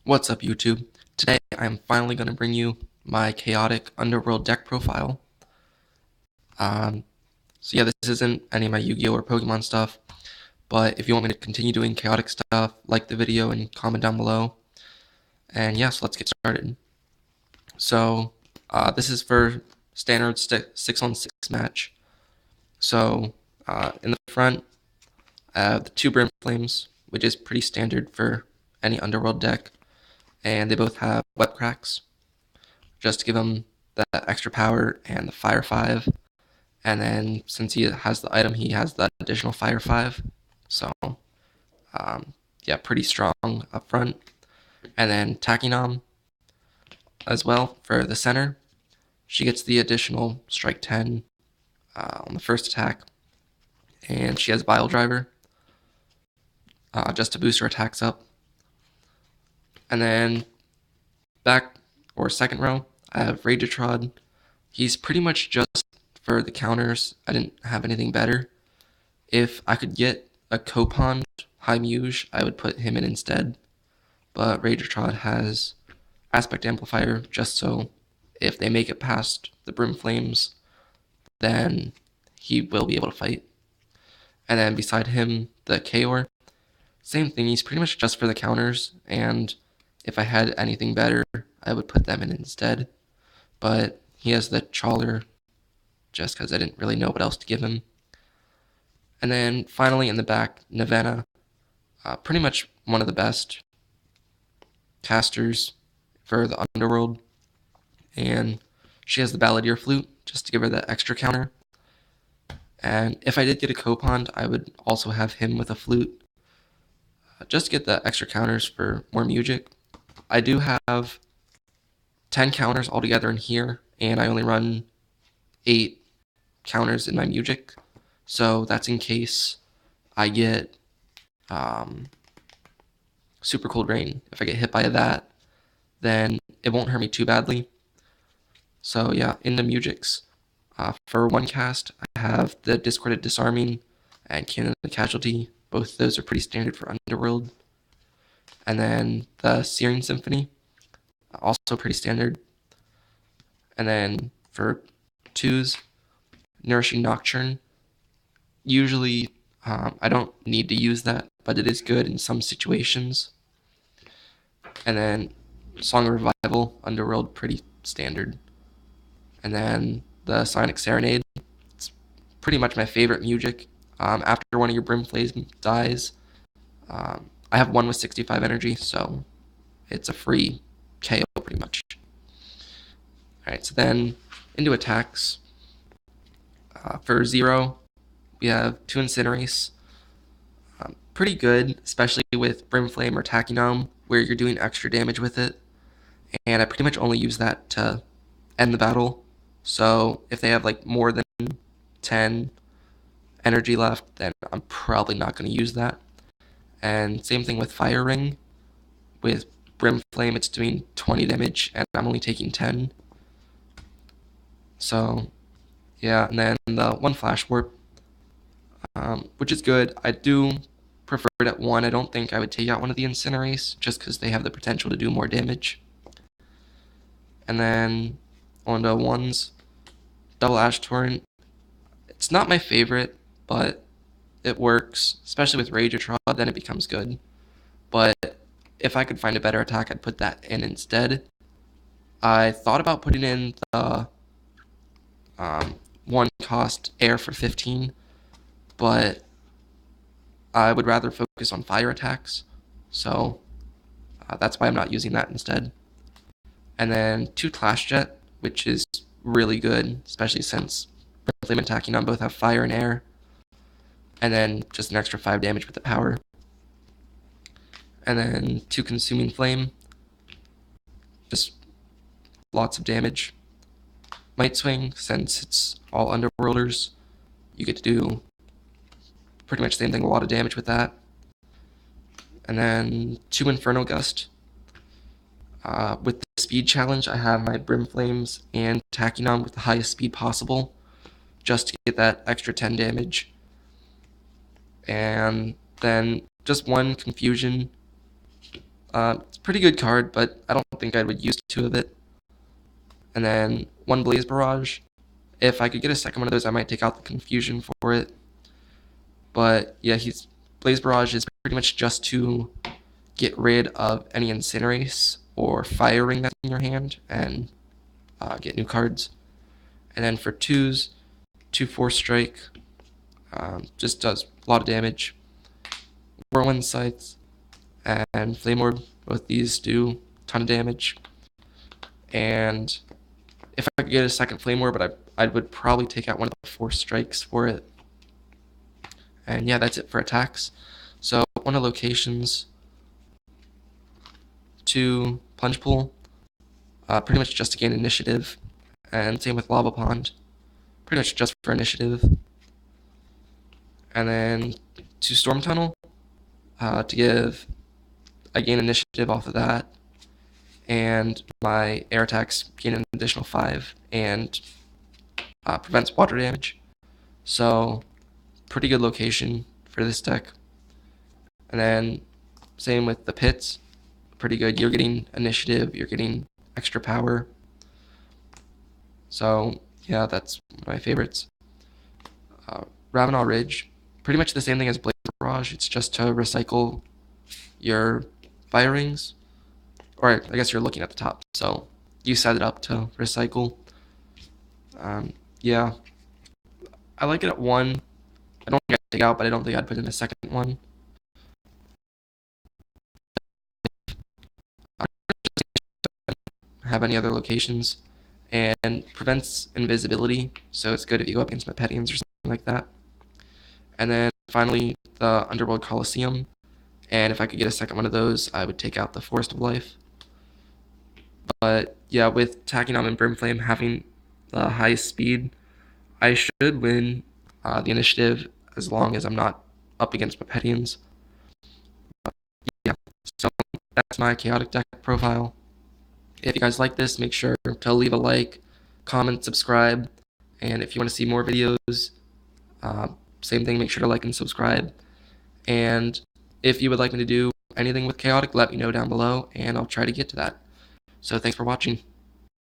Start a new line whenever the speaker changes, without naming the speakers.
What's up, YouTube? Today I'm finally going to bring you my chaotic Underworld deck profile. Um, this isn't any of my Yu-Gi-Oh! Or Pokemon stuff, but if you want me to continue doing chaotic stuff, like the video and comment down below. And yes, let's get started. So, this is for standard 6-on-6 match. So, in the front, I have the two Brim Flames, which is pretty standard for any Underworld deck, and they both have web cracks, just to give him the extra power and the fire 5. And then since he has the item, he has the additional fire 5. So, yeah, pretty strong up front. And then Takinam as well for the center. She gets the additional strike 10 on the first attack. And she has Bile Driver just to boost her attacks up. And then back or second row, I have Rageatrod. He's pretty much just for the counters. I didn't have anything better. If I could get a Copond High Muge, I would put him in instead. But Rageatrod has Aspect Amplifier, just so if they make it past the Brim Flames, then he will be able to fight. And then beside him, the Kaor. Same thing, he's pretty much just for the counters, and if I had anything better, I would put them in instead. But he has the Chawler, just because I didn't really know what else to give him. And then finally in the back, Navena, pretty much one of the best casters for the Underworld. And she has the Balladeer Flute, just to give her that extra counter. And if I did get a Copond, I would also have him with a Flute, just to get the extra counters for more music. I do have 10 counters altogether in here, and I only run 8 counters in my music. So that's in case I get Super Cold Rain. If I get hit by that, then it won't hurt me too badly. So yeah, in the musics, for one cast, I have the Discorded Disarming and Cannon the Casualty. Both of those are pretty standard for Underworld. And then the Searing Symphony, also pretty standard. And then for twos, Nourishing Nocturne. Usually, I don't need to use that, but it is good in some situations. And then Song of Revival, Underworld, pretty standard. And then the Sonic Serenade, it's pretty much my favorite music. After one of your Brim Flames dies, I have one with 65 energy, so it's a free KO pretty much. Alright, so then into attacks. For 0, we have 2 Incinerate. Pretty good, especially with Brimflame or Tachynome, where you're doing extra damage with it. And I pretty much only use that to end the battle. So if they have like more than 10 energy left, then I'm probably not going to use that. And same thing with Fire Ring. With Brimflame, it's doing 20 damage, and I'm only taking 10. So yeah, and then the 1 Flash Warp, which is good. I do prefer it at 1. I don't think I would take out one of the Incinerate, just because they have the potential to do more damage. And then on the 1s, Double Ash Torrent. It's not my favorite, but it works, especially with Rageatrod, then it becomes good. But if I could find a better attack, I'd put that in instead. I thought about putting in the 1 cost Air for 15, but I would rather focus on fire attacks, so that's why I'm not using that instead. And then 2 Clash Jet, which is really good, especially since Flame and Tachynome both have fire and air. And then just an extra 5 damage with the power. And then 2 Consuming Flame, just lots of damage. Might Swing, since it's all Underworlders, you get to do pretty much the same thing, a lot of damage with that. And then 2 Inferno Gust. With the speed challenge, I have my Brim Flames and Tachynome with the highest speed possible, just to get that extra 10 damage. And then just 1 Confusion. It's a pretty good card, but I don't think I would use two of it. And then one Blaze Barrage. If I could get a second one of those, I might take out the Confusion for it. But yeah, Blaze Barrage is pretty much just to get rid of any Incinerate or Fire Ring that's in your hand and get new cards. And then for twos, 2/4 strike, just does a lot of damage. Whirlwind Sights and Flame Orb, both these do a ton of damage. And if I could get a second Flame Orb, but I would probably take out one of the 4 strikes for it. And yeah, that's it for attacks. So one of locations, 2 Plunge Pool, pretty much just to gain initiative. And same with Lava Pond, pretty much just for initiative. And then 2 Storm Tunnel, I gain initiative off of that. And my air attacks gain an additional 5 and prevents water damage. So pretty good location for this deck. And then same with the pits, pretty good. You're getting initiative, you're getting extra power. So yeah, that's one of my favorites. Ravenel Ridge, pretty much the same thing as Blaze Barrage. It's just to recycle your fire rings, or I guess you're looking at the top. So you set it up to recycle. Yeah, I like it at 1. I don't think I'd take out, but I don't think I'd put in a second one. Have any other locations, and prevents invisibility, so it's good if you go up against Mepetians or something like that. And then finally, the Underworld Coliseum, and if I could get a second one of those, I would take out the Forest of Life. But yeah, with Tachyon and Brimflame having the highest speed, I should win the initiative as long as I'm not up against Mepetians. Yeah, so that's my chaotic deck profile. If you guys like this, make sure to leave a like, comment, subscribe, and if you want to see more videos, same thing, make sure to like and subscribe. And if you would like me to do anything with chaotic, let me know down below, and I'll try to get to that. So thanks for watching.